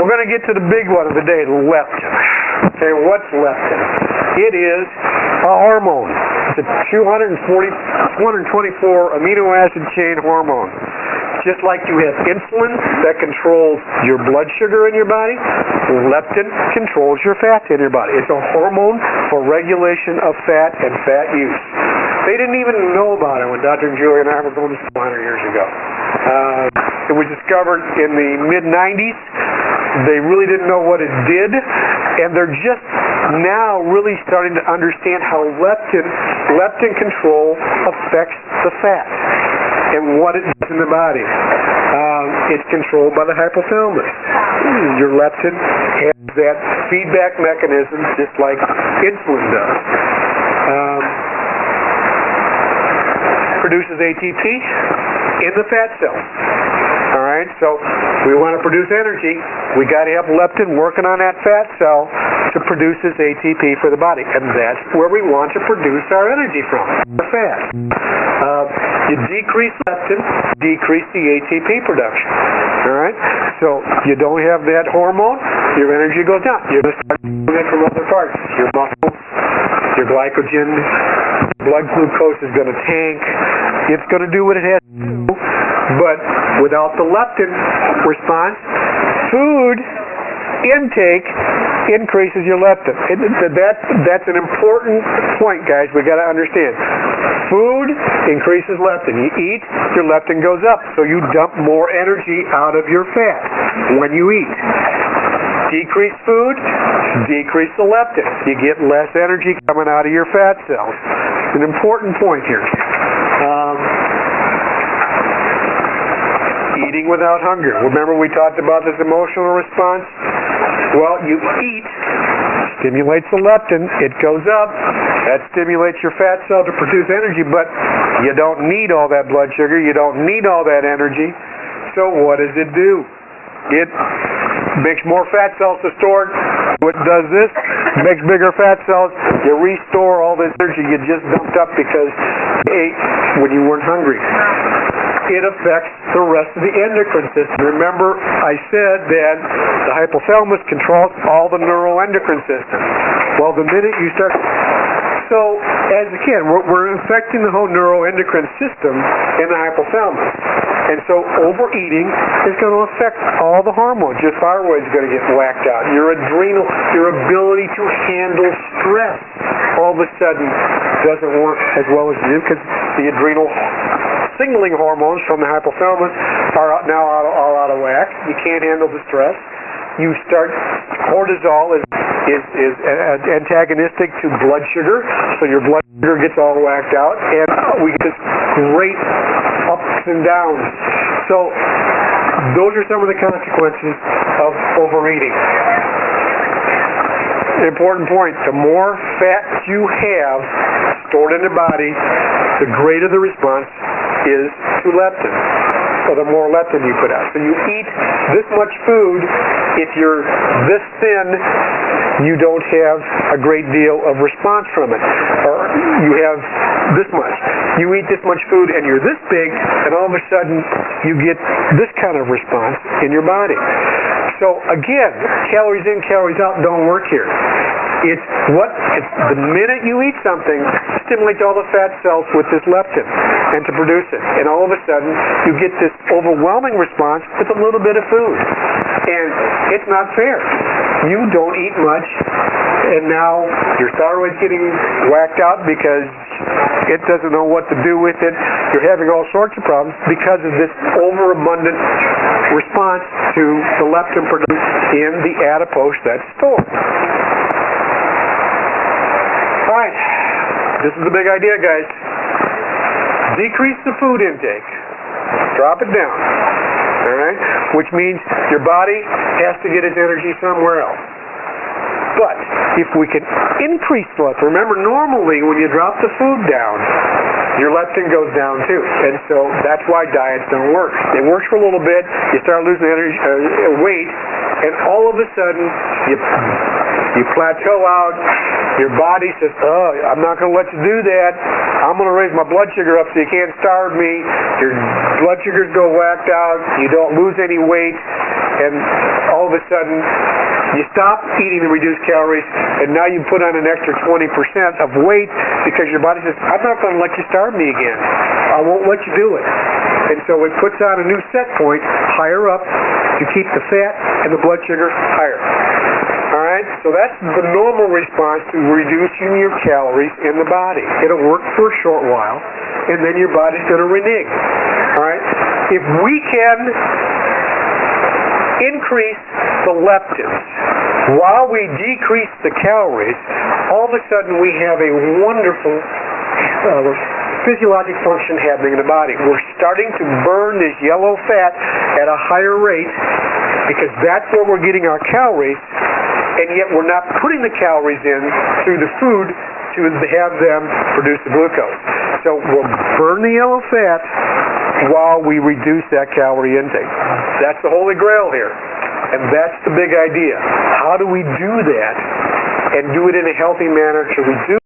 we're going to get to the big one of the day, leptin. Okay, what's leptin? It is a hormone. It's a 224 amino acid chain hormone. Just like you have insulin that controls your blood sugar in your body, leptin controls your fat in your body. It's a hormone for regulation of fat and fat use. They didn't even know about it when Dr. Julie and I were going to school 100 years ago. It was discovered in the mid-90s. They really didn't know what it did, and they're just now really starting to understand how leptin control affects the fat and what it does in the body. It's controlled by the hypothalamus. Your leptin has that feedback mechanism just like insulin does. Produces ATP in the fat cells. All right, so we want to produce energy. We got to have leptin working on that fat cell to produce this ATP for the body, and that's where we want to produce our energy from, the fat. You decrease leptin, decrease the ATP production. All right, so you don't have that hormone, your energy goes down. You're going to start getting it from other parts, your muscles, your glycogen, blood glucose is going to tank. It's going to do what it has to do, but without the leptin response, food intake increases your leptin. That's an important point, guys. We got to understand. Food increases leptin. You eat, your leptin goes up, so you dump more energy out of your fat when you eat. Decrease food, decrease the leptin. You get less energy coming out of your fat cells. It's an important point here. Eating without hunger. Remember we talked about this emotional response? Well, you eat, stimulates the leptin, it goes up, that stimulates your fat cell to produce energy, but you don't need all that blood sugar, you don't need all that energy, so what does it do? It makes more fat cells to store. What does this? Makes bigger fat cells. You restore all this energy you just dumped up because you ate when you weren't hungry. It affects the rest of the endocrine system. Remember, I said that the hypothalamus controls all the neuroendocrine system. Well, the minute you start... So, as a kid, we're affecting the whole neuroendocrine system in the hypothalamus. And so overeating is going to affect all the hormones. Your thyroid's going to get whacked out. Your adrenal, your ability to handle stress all of a sudden doesn't work as well as it did because the adrenal signaling hormones from the hypothalamus are now out of whack. You can't handle the stress. You start, cortisol is antagonistic to blood sugar, so your blood sugar gets all whacked out, and we get this great ups and downs. So those are some of the consequences of overeating. Important point, the more fat you have stored in the body, the greater the response is to leptin, or the more leptin you put out. So you eat this much food, if you're this thin, you don't have a great deal of response from it. Or you have this much. You eat this much food and you're this big, and all of a sudden you get this kind of response in your body. So again, calories in, calories out don't work here. It's the minute you eat something, stimulates all the fat cells with this leptin and to produce it. And all of a sudden, you get this overwhelming response with a little bit of food. And it's not fair. You don't eat much, and now your thyroid's getting whacked out because it doesn't know what to do with it. You're having all sorts of problems because of this overabundant response to the leptin produced in the adipose that's stored. Alright, this is the big idea, guys. Decrease the food intake. Drop it down. Alright? Which means your body has to get its energy somewhere else. But if we can increase the leptin, remember normally when you drop the food down, your leptin goes down too. And so that's why diets don't work. It works for a little bit, you start losing energy, weight, and all of a sudden you plateau out. Your body says, oh, I'm not going to let you do that. I'm going to raise my blood sugar up so you can't starve me. Your blood sugars go whacked out. You don't lose any weight. and all of a sudden you stop eating the reduced calories, and now you put on an extra 20% of weight because your body says, I'm not going to let you starve me again. I won't let you do it. And so it puts on a new set point higher up to keep the fat and the blood sugar higher. Alright, so that's the normal response to reducing your calories in the body. It'll work for a short while, and then your body's going to renege. Alright, if we can increase the leptins while we decrease the calories, all of a sudden we have a wonderful physiologic function happening in the body. We're starting to burn this yellow fat at a higher rate because that's where we're getting our calories, and yet we're not putting the calories in through the food to have them produce the glucose. So we'll burn the yellow fat while we reduce that calorie intake. That's the holy grail here. And that's the big idea. How do we do that and do it in a healthy manner to reduce